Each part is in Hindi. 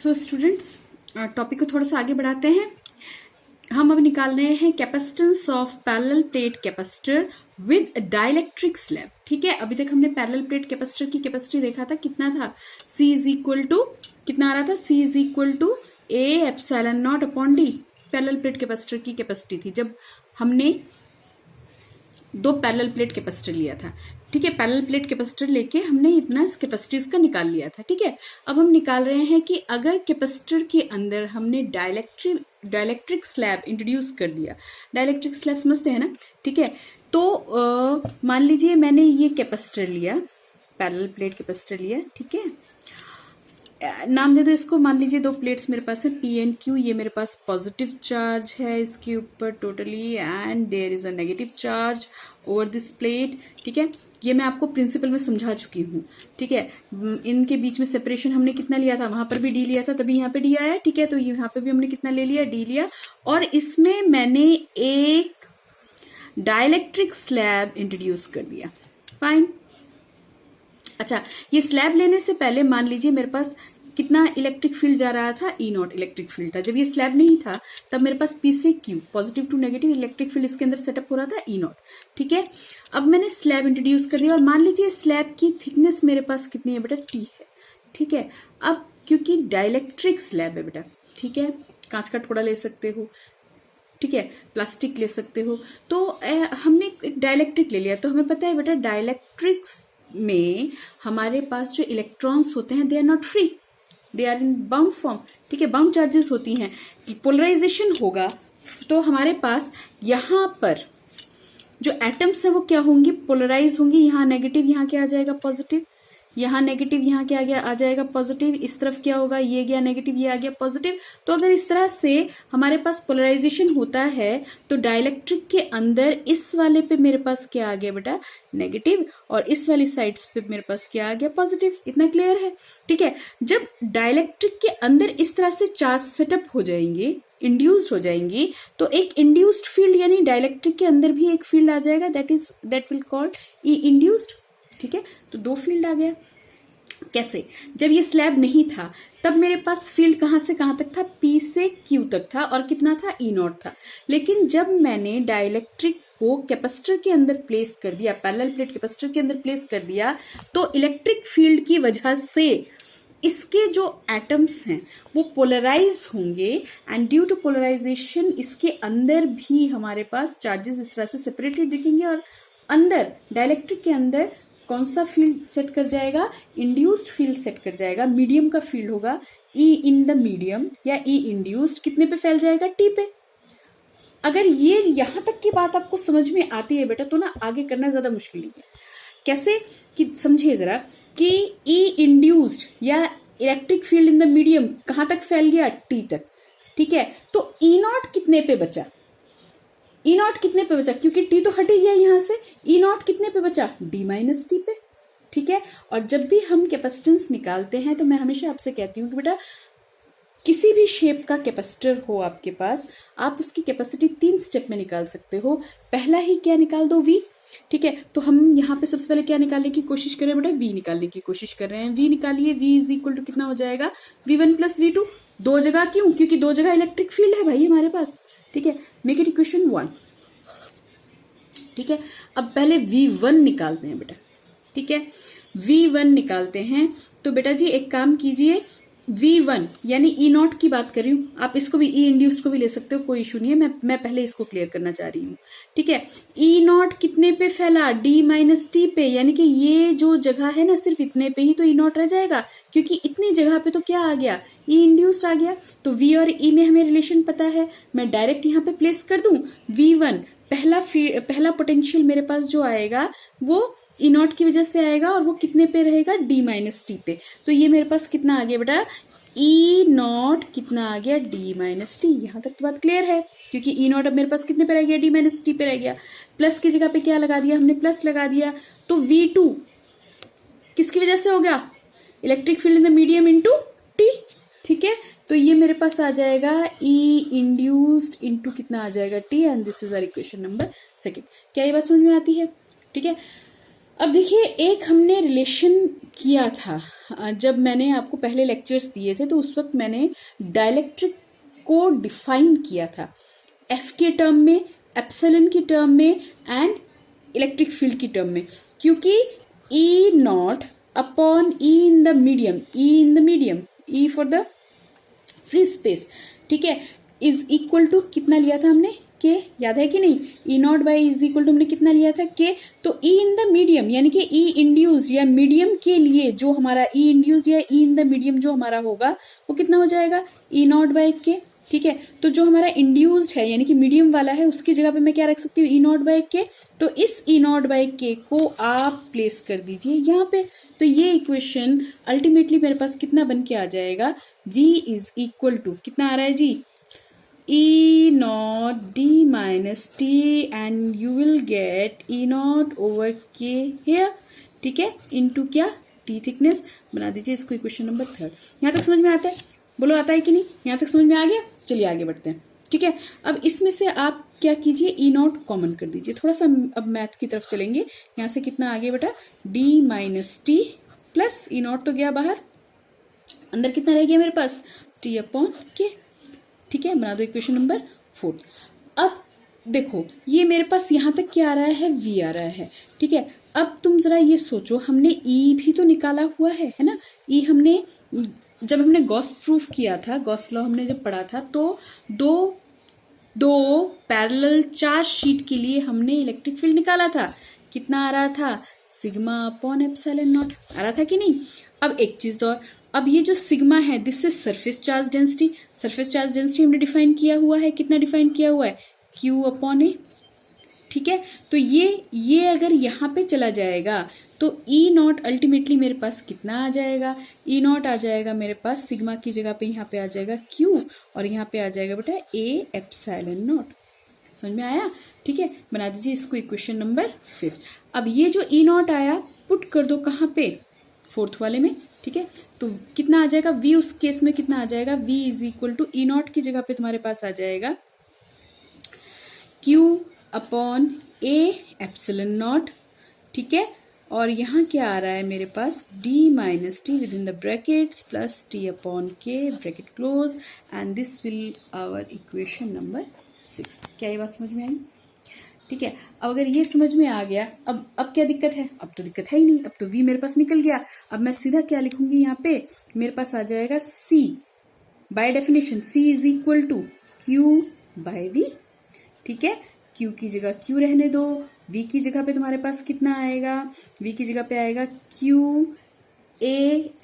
सो स्टूडेंट्स, टॉपिक को थोड़ा सा आगे बढ़ाते हैं। हम अब निकाल रहे हैं capacitance of parallel plate capacitor with dielectric slab. ठीक है, अभी तक हमने पैरेलल प्लेट कैपेसिटर की कैपेसिटी देखा था, कितना था, C इज इक्वल टू कितना आ रहा था, C is equal to A epsilon not upon D। Parallel plate capacitor की कैपेसिटी थी जब हमने दो पैरेलल प्लेट कैपेसिटर लिया था। ठीक है, पैरेलल प्लेट कैपेसिटर लेके हमने इतना कैपेसिटी उसका निकाल लिया था। ठीक है, अब हम निकाल रहे हैं कि अगर कैपेसिटर के अंदर हमने डाइलेक्ट्रिक स्लैब इंट्रोड्यूस कर दिया। डाइलेक्ट्रिक स्लैब समझते हैं ना। ठीक है, तो मान लीजिए मैंने ये कैपेसिटर लिया, पैरेलल प्लेट कैपेसिटर लिया। ठीक है, नाम दे दो इसको, मान लीजिए दो प्लेट्स मेरे पास है P एंड Q। ये मेरे पास पॉजिटिव चार्ज है इसके ऊपर totally, and there is a negative charge over this plate. ठीक है, ये मैं आपको प्रिंसिपल में समझा चुकी हूँ। ठीक है, इनके बीच में सेपरेशन हमने कितना लिया था, वहां पर भी D लिया था तभी यहाँ पे D आया। ठीक है, तो यहाँ पे भी हमने कितना ले लिया, D लिया, और इसमें मैंने एक डाइलेक्ट्रिक स्लैब इंट्रोड्यूस कर दिया। फाइन। अच्छा, ये स्लैब लेने से पहले मान लीजिए मेरे पास कितना इलेक्ट्रिक फील्ड जा रहा था, E0 इलेक्ट्रिक फील्ड था। जब ये स्लैब नहीं था तब मेरे पास P से Q positive to negative electric field इसके अंदर सेटअप हो रहा था, E0। ठीक है, अब मैंने स्लैब इंट्रोड्यूस कर दिया और मान लीजिए स्लैब की थिकनेस मेरे पास कितनी है बेटा, T है। ठीक है, अब क्योंकि डाइलेक्ट्रिक स्लैब है बेटा, ठीक है, कांच का टुकड़ा ले सकते हो, ठीक है, प्लास्टिक ले सकते हो, तो हमने एक डाइलेक्ट्रिक ले लिया। तो हमें पता है बेटा डाइलेक्ट्रिक्स में हमारे पास जो इलेक्ट्रॉन्स होते हैं they are not free, they are in bound form. ठीक है, बाउंड चार्जेस होती हैं। पोलराइजेशन होगा तो हमारे पास यहाँ पर जो एटम्स है वो क्या होंगी, पोलराइज होंगी। यहाँ नेगेटिव, यहाँ क्या आ जाएगा, पॉजिटिव, यहाँ नेगेटिव, यहाँ क्या आ जाएगा, पॉजिटिव। इस तरफ क्या होगा, ये गया नेगेटिव, ये आ गया पॉजिटिव। तो अगर इस तरह से हमारे पास पोलराइजेशन होता है तो डाइलेक्ट्रिक के अंदर इस वाले पे मेरे पास क्या आ गया बेटा, नेगेटिव, और इस वाली साइड्स पे मेरे पास क्या आ गया, पॉजिटिव। इतना क्लियर है। ठीक है, जब डाइलेक्ट्रिक के अंदर इस तरह से चार्ज सेटअप हो जाएंगे, इंड्यूस्ड हो जाएंगी, तो एक इंड्यूस्ड फील्ड यानी डाइलेक्ट्रिक के अंदर भी एक फील्ड आ जाएगा, that will called E induced. ठीक है, तो दो फील्ड आ गया। कैसे, जब ये स्लैब नहीं था तब मेरे पास फील्ड कहां से कहां तक था, P से Q तक था, और कितना था, E0 था। लेकिन जब मैंने डाइलेक्ट्रिक को कैपेसिटर के अंदर प्लेस कर दिया, पैरेलल प्लेट कैपेसिटर के अंदर प्लेस कर दिया, तो इलेक्ट्रिक फील्ड की वजह से इसके जो एटम्स हैं वो पोलराइज होंगे, एंड ड्यू टू पोलराइजेशन इसके अंदर भी हमारे पास चार्जेस इस तरह से सेपरेटेड दिखेंगे, और अंदर डाइलेक्ट्रिक के अंदर कौन सा फील्ड सेट कर जाएगा, इंड्यूस्ड फील्ड सेट कर जाएगा। मीडियम का फील्ड होगा E इन द मीडियम, या E इंड्यूस्ड कितने पे फैल जाएगा, T पे। अगर ये यहां तक की बात आपको समझ में आती है बेटा तो ना आगे करना ज्यादा मुश्किल नहीं है। कैसे कि समझिए जरा कि E इंड्यूस्ड या electric field in the medium कहां तक फैल गया, T तक। ठीक है, तो E0 कितने पे बचा, E0 कितने पे बचा, क्योंकि T तो हट ही गया यहां से, E0 कितने पे बचा, D माइनस T पे। ठीक है, और जब भी हम कैपेसिटेंस निकालते हैं तो मैं हमेशा आपसे कहती हूँ कि बेटा किसी भी शेप का कैपेसिटर हो आपके पास, आप उसकी कैपेसिटी 3 स्टेप में निकाल सकते हो। पहला ही क्या निकाल दो, V। ठीक है, तो हम यहाँ पे सबसे पहले क्या निकालने की कोशिश कर रहे हैं बेटा, V निकालने की कोशिश कर रहे हैं। V निकालिए, V इज इक्वल टू कितना हो जाएगा, V1 प्लस V2। दो जगह क्यों, क्योंकि दो जगह इलेक्ट्रिक फील्ड है भाई हमारे पास। ठीक है, मेक इट इक्वेशन 1। ठीक है, अब पहले V1 निकालते हैं बेटा। ठीक है, V1 निकालते हैं तो बेटा जी एक काम कीजिए, V1 यानी E0 की बात कर रही हूं, आप इसको भी E इंड्यूस्ड को भी ले सकते हो, कोई इशू नहीं है। मैं पहले इसको क्लियर करना चाह रही हूँ। ठीक है, E0 कितने पे फैला, D माइनस T पे, यानी कि ये जो जगह है ना सिर्फ इतने पे ही तो E0 रह जाएगा, क्योंकि इतनी जगह पे तो क्या आ गया, E इंड्यूस्ड आ गया। तो V और E में हमें रिलेशन पता है, मैं डायरेक्ट यहाँ पे प्लेस कर दूं। V1 पहला पोटेंशियल मेरे पास जो आएगा वो E0 की वजह से आएगा, और वो कितने पे रहेगा, D माइनस T पे। तो ये मेरे पास कितना आ गया बेटा, E0 कितना आ गया, D माइनस T। यहां तक की बात क्लियर है, क्योंकि E0 अब मेरे पास कितने पे रह गया, D माइनस T पे रह गया। प्लस की जगह पे क्या लगा दिया हमने, प्लस लगा दिया। तो V2 किसकी वजह से हो गया, electric field in the medium into T। ठीक है, तो ये मेरे पास आ जाएगा E इंड्यूस्ड इंटू कितना आ जाएगा, T, and this is our equation number 2। क्या ये बात समझ में आती है। ठीक है, अब देखिए, एक हमने रिलेशन किया था जब मैंने आपको पहले लेक्चर्स दिए थे, तो उस वक्त मैंने डाइलेक्ट्रिक को डिफाइन किया था एफ के टर्म में, एप्सिलॉन की टर्म में एंड इलेक्ट्रिक फील्ड की टर्म में, क्योंकि E naught upon E in the medium, E for the free space, ठीक है, इज इक्वल टू कितना लिया था हमने, के, याद है कि नहीं, E naught by is equal to हमने कितना लिया था, के। तो ई इन द मीडियम यानी कि ई इंड्यूस्ड या मीडियम के लिए जो हमारा ई इंड्यूस्ड या ई इन द मीडियम जो हमारा होगा वो कितना हो जाएगा, ई नॉट बाई के, ठीक है। तो जो हमारा इंड्यूस्ड है यानी कि मीडियम वाला है उसकी जगह पे मैं क्या रख सकती हूँ, ई नॉट बाई के। तो इस ई नॉट बाई के को आप प्लेस कर दीजिए यहाँ पे। तो ये इक्वेशन अल्टीमेटली मेरे पास कितना बन के आ जाएगा, v इज इक्वल टू कितना आ रहा है जी, E naught d minus t and you will get E naught over k here, ठीक है, इनटू क्या, t थिकनेस। बना दीजिए इसको इक्वेशन नंबर 3। यहाँ तक समझ में आता है, बोलो आता है कि नहीं, यहाँ तक समझ में आ गया। चलिए आगे बढ़ते हैं, ठीक है। अब इसमें से आप क्या कीजिए, E नॉट कॉमन कर दीजिए। थोड़ा सा अब मैथ की तरफ चलेंगे। यहाँ से कितना आगे बेटा, d minus T plus E not तो गया बाहर, अंदर कितना रह गया मेरे पास, t अपॉन के, ठीक है। बना दो इक्वेशन नंबर 4। अब देखो ये मेरे पास यहां तक क्या आ रहा है, v आ रहा है, ठीक है। अब तुम जरा ये सोचो, हमने E भी तो निकाला हुआ है ना। E हमने जब हमने गॉस प्रूफ किया था, गॉस लॉ हमने जब पढ़ा था, तो दो पैरेलल चार्ज शीट के लिए हमने इलेक्ट्रिक फील्ड निकाला था। कितना आ रहा था, सिग्मा अपॉन एप्सिलॉन नॉट आ रहा था कि नहीं। अब एक चीज और, अब ये जो सिग्मा है this is surface charge density. Surface charge density हमने डिफाइन किया हुआ है, कितना डिफाइन किया हुआ है, Q अपॉन ए, ठीक है। तो ये अगर यहाँ पे चला जाएगा तो E नॉट अल्टीमेटली मेरे पास कितना आ जाएगा, E नॉट आ जाएगा मेरे पास सिग्मा की जगह पे यहाँ पे आ जाएगा Q और यहाँ पे आ जाएगा बेटा A एप्सिलॉन नॉट। समझ में आया, ठीक है। बना दीजिए इसको इक्वेशन नंबर 5। अब ये जो E नॉट आया पुट कर दो कहाँ पे, 4th वाले में, ठीक है। तो कितना आ जाएगा, V उस केस में कितना आ जाएगा, V is equal to E not की जगह पे तुम्हारे पास आ जाएगा Q upon A epsilon not, ठीक है। और यहाँ क्या आ रहा है मेरे पास, d minus T with in the brackets plus t upon k bracket close and this will our equation number 6। क्या ये बात समझ में आई, ठीक है। अब अगर ये समझ में आ गया, अब क्या दिक्कत है, अब तो दिक्कत है ही नहीं, अब तो v मेरे पास निकल गया। अब मैं सीधा क्या लिखूंगी यहाँ पे, मेरे पास आ जाएगा c by definition, c is equal to q by v, ठीक है। q की जगह q रहने दो, v की जगह पे तुम्हारे पास कितना आएगा, v की जगह पे आएगा q a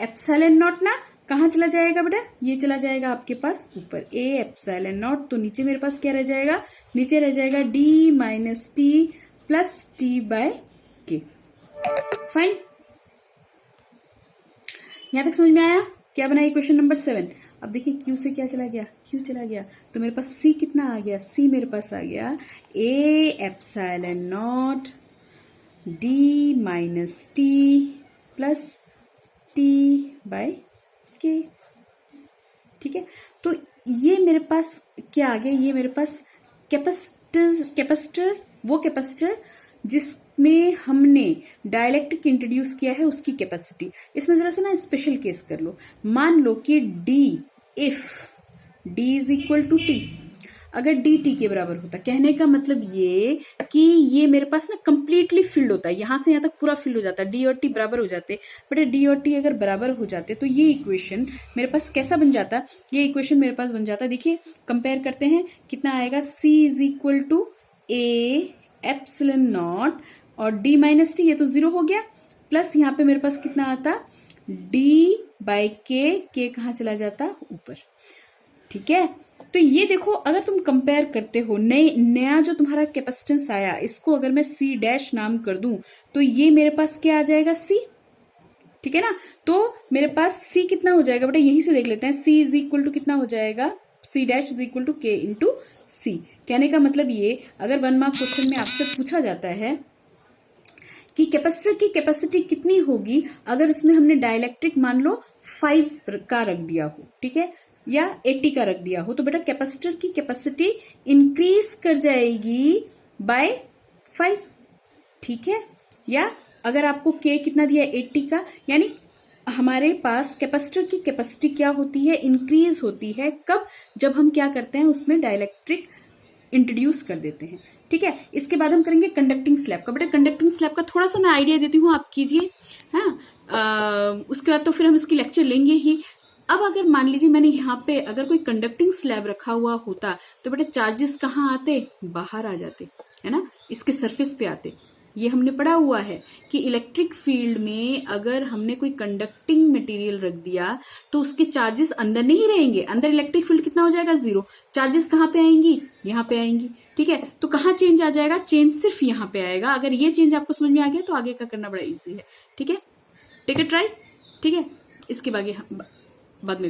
एप्सिलॉन नॉट ना, कहाँ चला जाएगा बेटा, ये चला जाएगा आपके पास ऊपर a एप्सिलॉन नॉट। तो नीचे मेरे पास क्या रह जाएगा, नीचे रह जाएगा d minus T plus t by K. Fine, यहां तक समझ में आया। क्या बना इक्वेशन नंबर 7। अब देखिए Q से क्या चला गया, Q चला गया, तो मेरे पास C कितना आ गया, C मेरे पास आ गया A epsilon not D minus T plus T by K, ठीक है। तो ये मेरे पास क्या आ गया, ये मेरे पास कैपेसिटर, वो कैपेसिटर जिसमें हमने डाइलेक्ट्रिक इंट्रोड्यूस किया है उसकी कैपेसिटी। इसमें जरा सा ना स्पेशल केस कर लो, मान लो कि if D is equal to T, अगर D T के बराबर होता, कहने का मतलब ये कि ये मेरे पास ना कंप्लीटली फिल्ड होता है, यहां से यहां तक पूरा फिल्ड हो जाता है, D और T बराबर हो जाते। बट D और T अगर बराबर हो जाते तो ये इक्वेशन मेरे पास कैसा बन जाता, ये इक्वेशन मेरे पास बन जाता, देखिए कंपेयर करते हैं कितना आएगा, C is equal to A epsilon not और D माइनस टी, ये तो 0 हो गया, प्लस यहाँ पे मेरे पास कितना आता, D बाई के कहाँ चला जाता, ऊपर, ठीक है। तो ये देखो अगर तुम कंपेयर करते हो, नया जो तुम्हारा कैपेसिटेंस आया इसको अगर मैं C डैश नाम कर दूं तो ये मेरे पास क्या आ जाएगा, C, ठीक है ना। तो मेरे पास C कितना हो जाएगा बेटा, यहीं से देख लेते हैं, C इज इक्वल टू कितना हो जाएगा, C dash is equal to K into C। कहने का मतलब ये, अगर 1 मार्क क्वेश्चन में आपसे पूछा जाता है कि कैपेसिटर की कैपेसिटी कितनी होगी अगर उसमें हमने डाइलेक्ट्रिक मान लो 5 का रख दिया हो, ठीक है, या 80 का रख दिया हो, तो बेटा कैपेसिटर की कैपेसिटी इंक्रीज कर जाएगी बाय 5, ठीक है। या अगर आपको के कितना दिया है 80 का, यानी हमारे पास कैपेसिटर की कैपेसिटी क्या होती है, इंक्रीज होती है कब, जब हम क्या करते हैं उसमें डाइलेक्ट्रिक इंट्रोड्यूस कर देते हैं। ठीक है, इसके बाद हम करेंगे कंडक्टिंग स्लैब का। बेटा कंडक्टिंग स्लैब का थोड़ा सा मैं आइडिया देती हूँ, आप कीजिए। हाँ, उसके बाद तो फिर हम इसकी लेक्चर लेंगे ही। अब अगर मान लीजिए मैंने यहाँ पे अगर कोई कंडक्टिंग स्लैब रखा हुआ होता तो बेटा चार्जेस कहाँ आते, बाहर आ जाते, है ना, इसके सरफेस पे आते। ये हमने पढ़ा हुआ है कि इलेक्ट्रिक फील्ड में अगर हमने कोई कंडक्टिंग मटेरियल रख दिया तो उसके चार्जेस अंदर नहीं रहेंगे, अंदर इलेक्ट्रिक फील्ड कितना हो जाएगा, 0। चार्जेस कहाँ पे आएंगी, यहाँ पे आएंगी। ठीक है, तो कहाँ चेंज आ जाएगा, चेंज सिर्फ यहाँ पे आएगा। अगर ये चेंज आपको समझ में आ गया तो आगे का करना बड़ा इजी है। ठीक है, टेक इट ट्राई। ठीक है, इसके बाद में करेंगे।